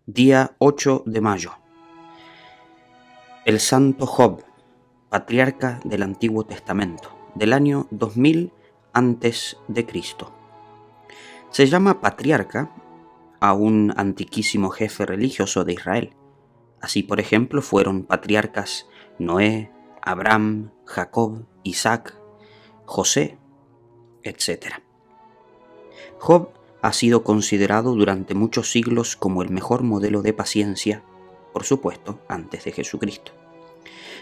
Día 8 de mayo. El santo Job, patriarca del Antiguo Testamento, del año 2000 antes de Cristo. Se llama patriarca a un antiquísimo jefe religioso de Israel. Así, por ejemplo, fueron patriarcas Noé, Abraham, Jacob, Isaac, José, etc. Job ha sido considerado durante muchos siglos como el mejor modelo de paciencia, por supuesto, antes de Jesucristo.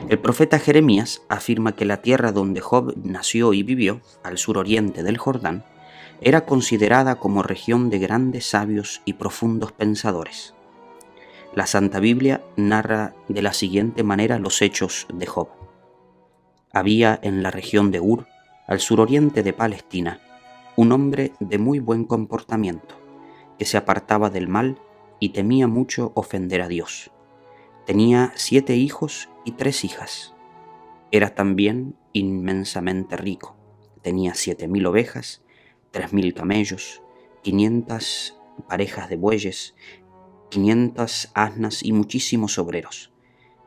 El profeta Jeremías afirma que la tierra donde Job nació y vivió, al suroriente del Jordán, era considerada como región de grandes sabios y profundos pensadores. La Santa Biblia narra de la siguiente manera los hechos de Job. Había en la región de Ur, al suroriente de Palestina, un hombre de muy buen comportamiento, que se apartaba del mal y temía mucho ofender a Dios. Tenía 7 hijos y 3 hijas. Era también inmensamente rico. Tenía 7.000 ovejas, 3.000 camellos, 500 parejas de bueyes, 500 asnas y muchísimos obreros.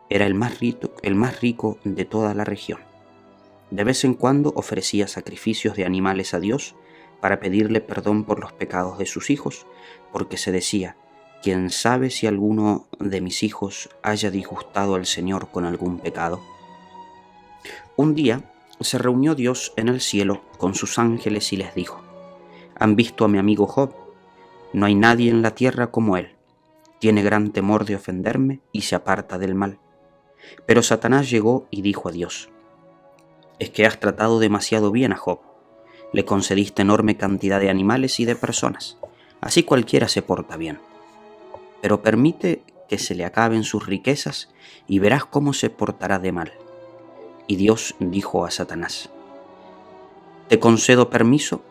Era el más rico de toda la región. De vez en cuando ofrecía sacrificios de animales a Dios para pedirle perdón por los pecados de sus hijos, porque se decía: ¿quién sabe si alguno de mis hijos haya disgustado al Señor con algún pecado? Un día se reunió Dios en el cielo con sus ángeles y les dijo: ¿han visto a mi amigo Job? No hay nadie en la tierra como él. Tiene gran temor de ofenderme y se aparta del mal. Pero Satanás llegó y dijo a Dios: es que has tratado demasiado bien a Job. Le concediste enorme cantidad de animales y de personas. Así cualquiera se porta bien. Pero permite que se le acaben sus riquezas y verás cómo se portará de mal. Y Dios dijo a Satanás: te concedo permiso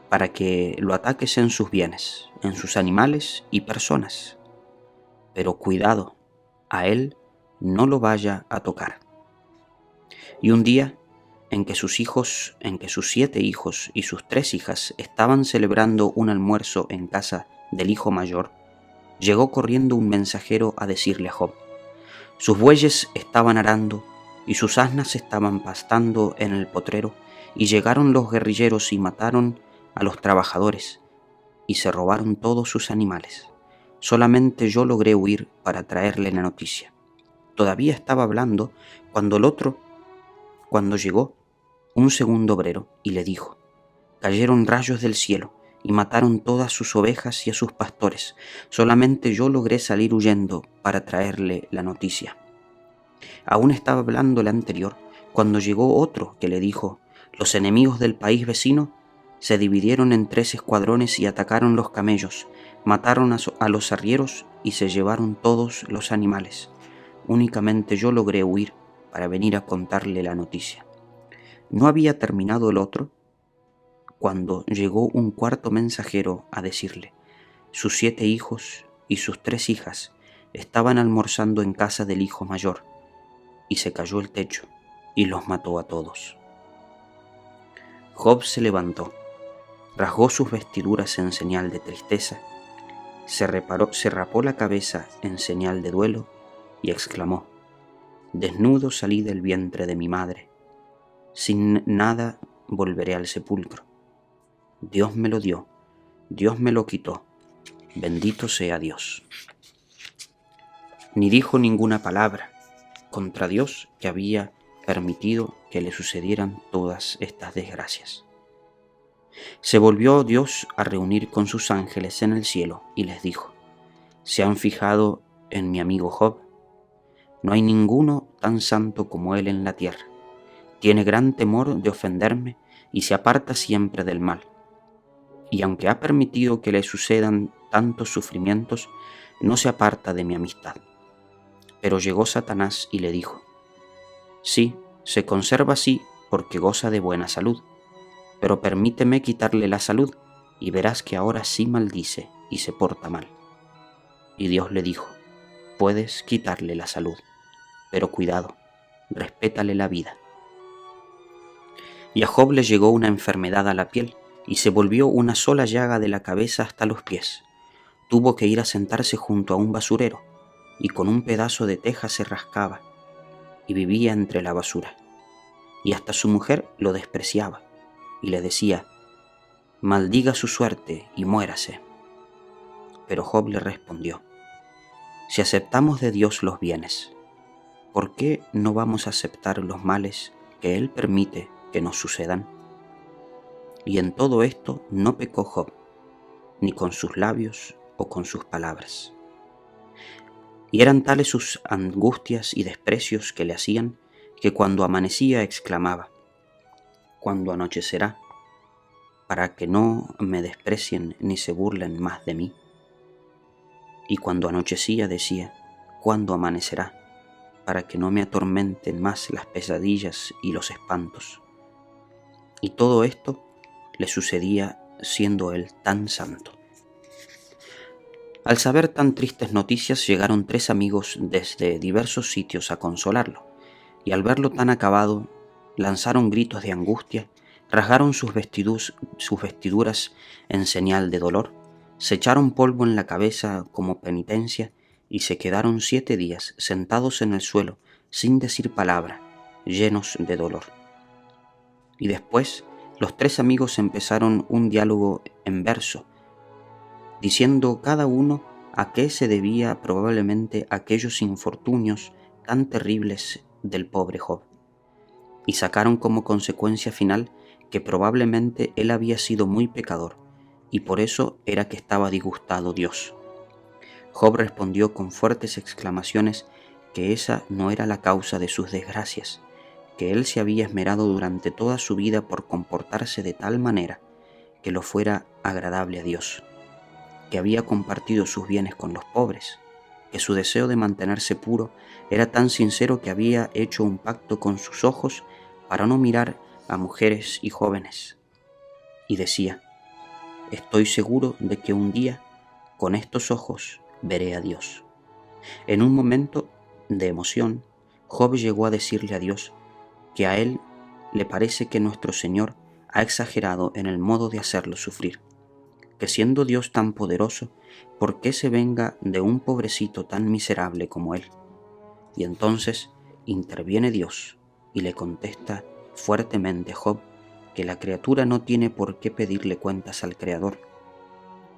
para que lo ataques en sus bienes, en sus animales y personas. Pero cuidado, a él no lo vaya a tocar. Y un día, en que sus 7 hijos y sus 3 hijas estaban celebrando un almuerzo en casa del hijo mayor, llegó corriendo un mensajero a decirle a Job: sus bueyes estaban arando y sus asnas estaban pastando en el potrero, y llegaron los guerrilleros y mataron a los trabajadores y se robaron todos sus animales. Solamente yo logré huir para traerle la noticia. Todavía estaba hablando cuando llegó un segundo obrero y le dijo: cayeron rayos del cielo y mataron todas sus ovejas y a sus pastores. Solamente yo logré salir huyendo para traerle la noticia. Aún estaba hablando el anterior cuando llegó otro que le dijo: los enemigos del país vecino se dividieron en 3 escuadrones y atacaron los camellos, mataron a los arrieros y se llevaron todos los animales. Únicamente yo logré huir para venir a contarle la noticia. No había terminado el otro cuando llegó un cuarto mensajero a decirle: sus 7 hijos y sus 3 hijas estaban almorzando en casa del hijo mayor, y se cayó el techo y los mató a todos. Job se levantó, rasgó sus vestiduras en señal de tristeza, se rapó la cabeza en señal de duelo y exclamó: desnudo salí del vientre de mi madre, sin nada volveré al sepulcro. Dios me lo dio, Dios me lo quitó, bendito sea Dios. Ni dijo ninguna palabra contra Dios, que había permitido que le sucedieran todas estas desgracias. Se volvió Dios a reunir con sus ángeles en el cielo y les dijo: ¿se han fijado en mi amigo Job? No hay ninguno tan santo como él en la tierra. Tiene gran temor de ofenderme y se aparta siempre del mal. Y aunque ha permitido que le sucedan tantos sufrimientos, no se aparta de mi amistad. Pero llegó Satanás y le dijo: sí, se conserva así porque goza de buena salud, pero permíteme quitarle la salud y verás que ahora sí maldice y se porta mal. Y Dios le dijo: puedes quitarle la salud, pero cuidado, respétale la vida. Y a Job le llegó una enfermedad a la piel y se volvió una sola llaga de la cabeza hasta los pies. tuvo que ir a sentarse junto a un basurero y con un pedazo de teja se rascaba y vivía entre la basura. Y hasta su mujer lo despreciaba y le decía: maldiga su suerte y muérase. Pero Job le respondió: si aceptamos de Dios los bienes, ¿por qué no vamos a aceptar los males que Él permite que nos sucedan? Y en todo esto no pecó Job, ni con sus labios o con sus palabras. Y eran tales sus angustias y desprecios que le hacían, que cuando amanecía exclamaba: ¿cuándo anochecerá? Para que no me desprecien ni se burlen más de mí. Y cuando anochecía decía: ¿cuándo amanecerá? Para que no me atormenten más las pesadillas y los espantos. Y todo esto le sucedía siendo él tan santo. Al saber tan tristes noticias, llegaron 3 amigos desde diversos sitios a consolarlo, y al verlo tan acabado, lanzaron gritos de angustia, rasgaron sus vestiduras en señal de dolor, se echaron polvo en la cabeza como penitencia, y se quedaron 7 días sentados en el suelo, sin decir palabra, llenos de dolor. Y después los 3 amigos empezaron un diálogo en verso, diciendo cada uno a qué se debía probablemente aquellos infortunios tan terribles del pobre Job, y sacaron como consecuencia final que probablemente él había sido muy pecador, y por eso era que estaba disgustado Dios. Job respondió con fuertes exclamaciones que esa no era la causa de sus desgracias, que él se había esmerado durante toda su vida por comportarse de tal manera que lo fuera agradable a Dios, que había compartido sus bienes con los pobres, que su deseo de mantenerse puro era tan sincero que había hecho un pacto con sus ojos para no mirar a mujeres y jóvenes. Y decía: estoy seguro de que un día con estos ojos veré a Dios. En un momento de emoción, Job llegó a decirle a Dios que a él le parece que nuestro Señor ha exagerado en el modo de hacerlo sufrir, que siendo Dios tan poderoso, ¿por qué se venga de un pobrecito tan miserable como él? Y entonces interviene Dios y le contesta fuertemente a Job que la criatura no tiene por qué pedirle cuentas al Creador.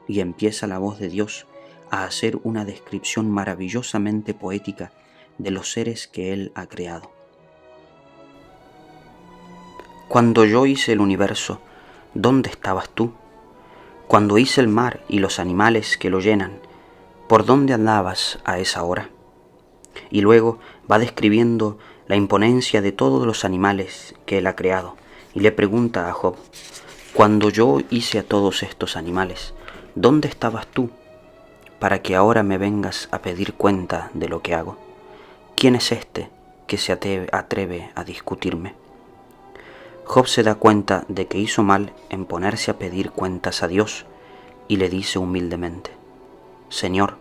Y empieza la voz de Dios a hacer una descripción maravillosamente poética de los seres que Él ha creado. Cuando yo hice el universo, ¿dónde estabas tú? Cuando hice el mar y los animales que lo llenan, ¿por dónde andabas a esa hora? Y luego va describiendo la imponencia de todos los animales que Él ha creado, y le pregunta a Job: cuando yo hice a todos estos animales, ¿dónde estabas tú para que ahora me vengas a pedir cuenta de lo que hago? ¿Quién es este que se atreve a discutirme? Job se da cuenta de que hizo mal en ponerse a pedir cuentas a Dios y le dice humildemente: Señor,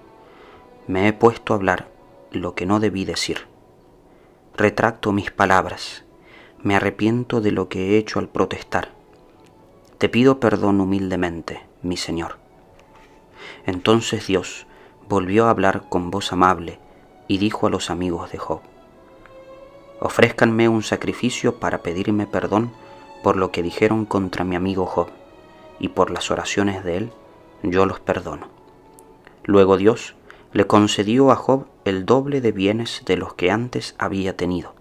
me he puesto a hablar lo que no debí decir. Retracto mis palabras, me arrepiento de lo que he hecho al protestar. Te pido perdón humildemente, mi Señor. Entonces Dios volvió a hablar con voz amable y dijo a los amigos de Job: ofrézcanme un sacrificio para pedirme perdón por lo que dijeron contra mi amigo Job, y por las oraciones de él yo los perdono. Luego Dios le concedió a Job el doble de bienes de los que antes había tenido.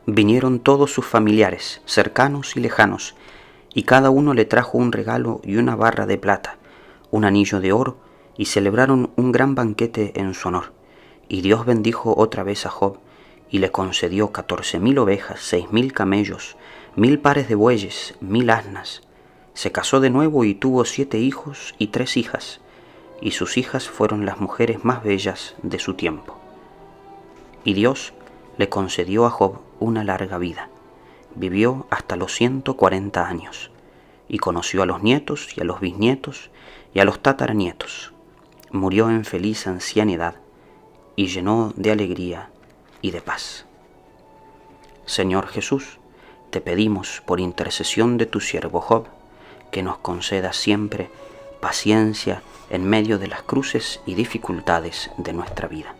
Vinieron todos sus familiares, cercanos y lejanos, y cada uno le trajo un regalo y una barra de plata, un anillo de oro, y celebraron un gran banquete en su honor. Y Dios bendijo otra vez a Job, y le concedió 14,000 ovejas, 6,000 camellos, 1,000 pares de bueyes, 1,000 asnas. Se casó de nuevo y tuvo 7 hijos y 3 hijas, y sus hijas fueron las mujeres más bellas de su tiempo. Y Dios le concedió a Job una larga vida. Vivió hasta los 140 años, y conoció a los nietos y a los bisnietos y a los tataranietos. Murió en feliz ancianidad y llenó de alegría y de paz. Señor Jesús, te pedimos por intercesión de tu siervo Job, que nos conceda siempre paciencia en medio de las cruces y dificultades de nuestra vida.